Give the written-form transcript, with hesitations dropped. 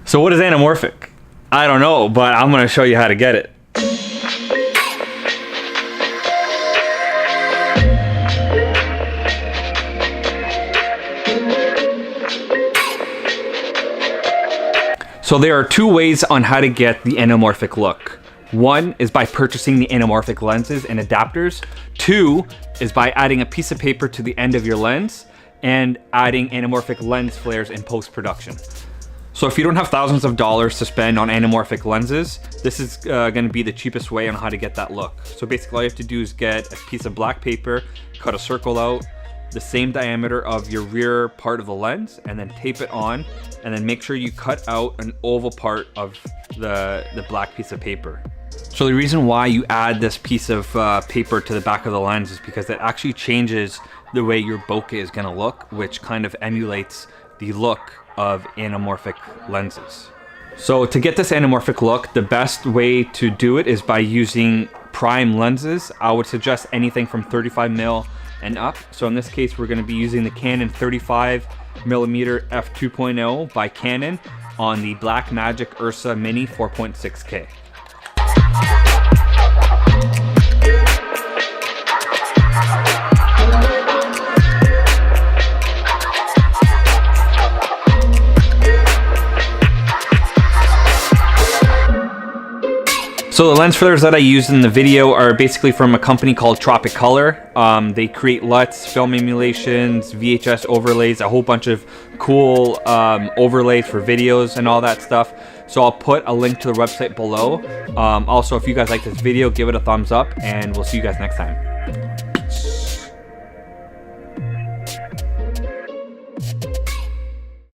So what is anamorphic? I don't know, but I'm gonna show you how to get it. So there are two ways on how to get the anamorphic look. One is by purchasing the anamorphic lenses and adapters. Two is by adding a piece of paper to the end of your lens and adding anamorphic lens flares in post-production. So if you don't have thousands of dollars to spend on anamorphic lenses, this is gonna be the cheapest way on how to get that look. So basically all you have to do is get a piece of black paper, cut a circle out, the same diameter of your rear part of the lens, and then tape it on, and then make sure you cut out an oval part of the black piece of paper. So the reason why you add this piece of paper to the back of the lens is because it actually changes the way your bokeh is gonna look, which kind of emulates the look of anamorphic lenses. So to get this anamorphic look, the best way to do it is by using prime lenses. I would suggest anything from 35mm and up. So in this case, we're gonna be using the Canon 35mm f2.0 by Canon on the Blackmagic Ursa Mini 4.6K. So the lens flares that I used in the video are basically from a company called Tropic Colour. They create LUTs, film emulations, VHS overlays, a whole bunch of cool overlays for videos and all that stuff. So I'll put a link to the website below. Also, if you guys like this video, give it a thumbs up, and we'll see you guys next time.